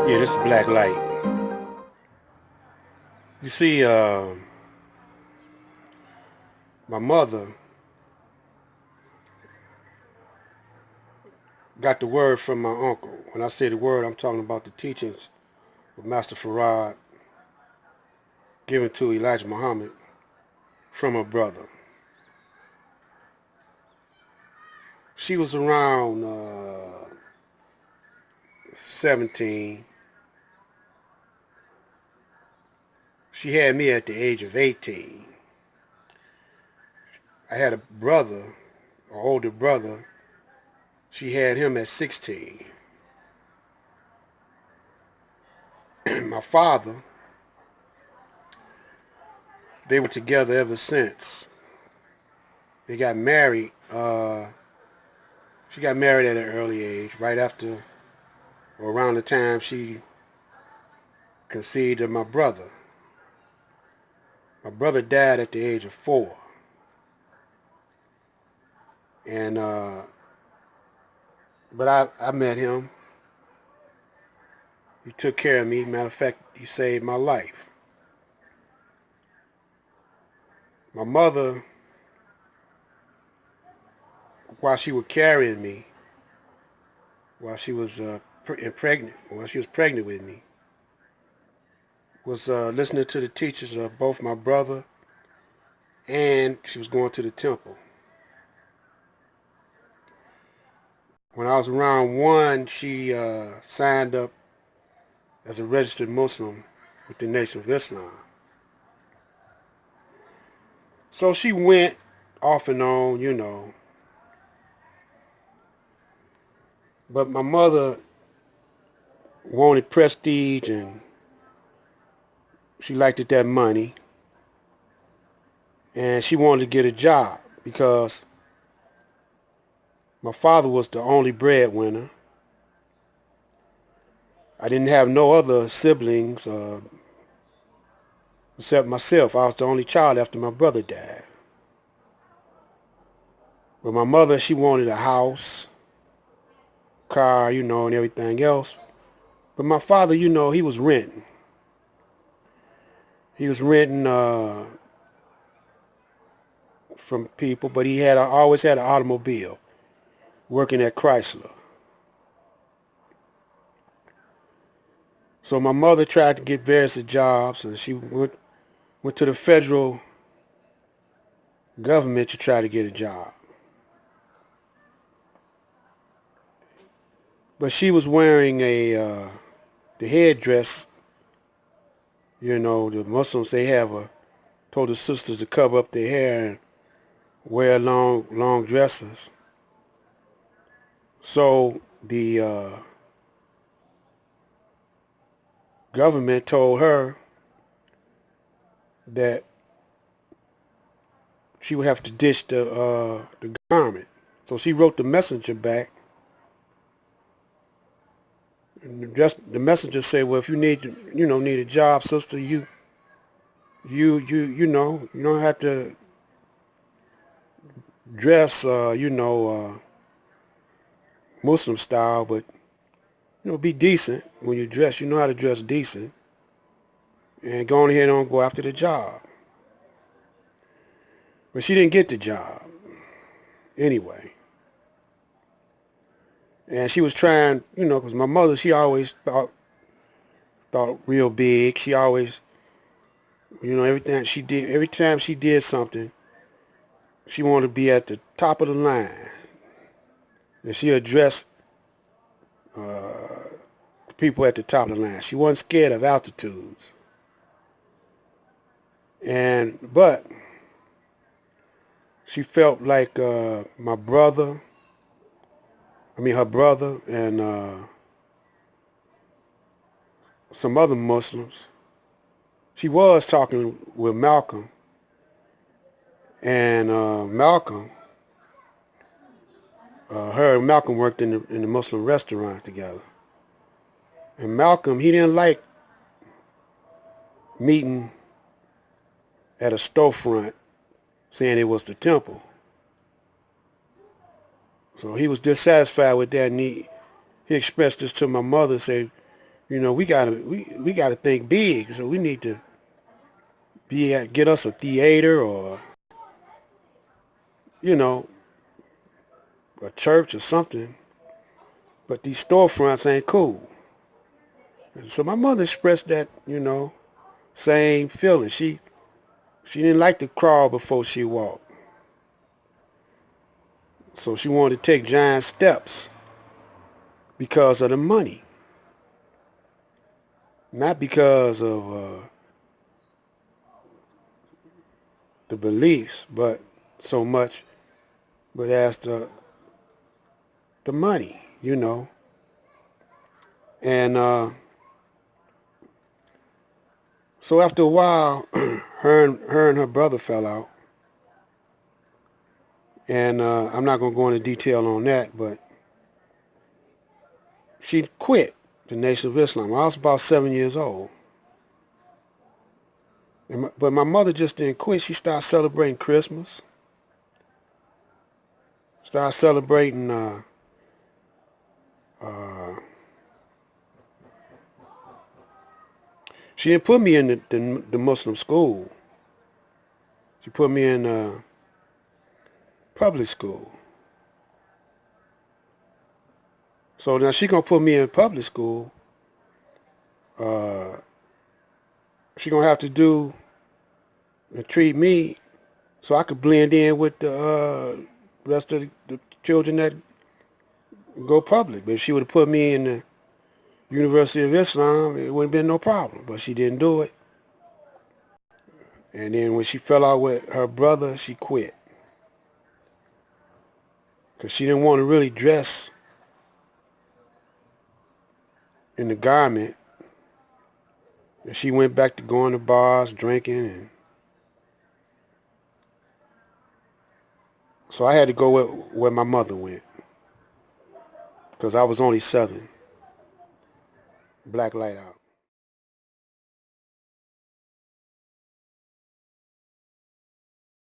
Yeah, this is black light. You see, my mother got the word from my uncle. When I say the word, I'm talking about the teachings of Master Farad given to Elijah Muhammad from her brother. She was around 17. She had me at the age of 18. I had a brother, an older brother. She had him at 16. My father, they were together ever since. They got married. She got married at an early age, right after or around the time she conceived of my brother. My brother died at the age of 4. And but I met him. He took care of me. Matter of fact, he saved my life. My mother, while she was carrying me, while she was while she was pregnant with me, was listening to the teachers of both my brother, and she was going to the temple. When I was around 1, she signed up as a registered Muslim with the Nation of Islam. So she went off and on. But my mother wanted prestige and she liked it that money. And she wanted to get a job because my father was the only breadwinner. I didn't have no other siblings except myself. I was the only child after my brother died. But my mother, she wanted a house, car, and everything else. But my father, he was renting. He was renting from people, but he always had an automobile, working at Chrysler. So my mother tried to get various jobs, and she went to the federal government to try to get a job. But she was wearing the headdress. The Muslims, they told the sisters to cover up their hair and wear long dresses. So the government told her that she would have to ditch the garment. So she wrote the messenger back. And just the messenger said, "Well, if you need a job, sister, you don't have to dress Muslim style, but be decent when you dress. You know how to dress decent, and go on ahead and go after the job." But she didn't get the job anyway. And she was trying, because my mother, she always thought real big. She always, every time she did something, she wanted to be at the top of the line. And she addressed people at the top of the line. She wasn't scared of altitudes. But she felt like her brother, and some other Muslims. She was talking with Malcolm, and her and Malcolm worked in the Muslim restaurant together. And Malcolm, he didn't like meeting at a storefront saying it was the temple. So he was dissatisfied with that, and he expressed this to my mother, said, You know, we gotta think big. So we need to get us a theater or you know a church or something. But these storefronts ain't cool. And so my mother expressed that same feeling. She didn't like to crawl before she walked. So she wanted to take giant steps because of the money, not because of the beliefs, but so much, but as the money. And so after a while, her and her brother fell out, and I'm not gonna go into detail on that, but she quit the Nation of Islam. I was about 7 years old, but my mother just didn't quit. She started celebrating Christmas, started celebrating. Uh, she didn't put me in the Muslim school. She put me in public school. So now she gonna put me in public school. Uh, she gonna have to do and treat me so I could blend in with the rest of the children that go public. But if she would have put me in the University of Islam, it wouldn't have been no problem. But she didn't do it. And then when she fell out with her brother, she quit because she didn't want to really dress in the garment. And she went back to going to bars, drinking, and so I had to go where my mother went because I was only 7. Black light out.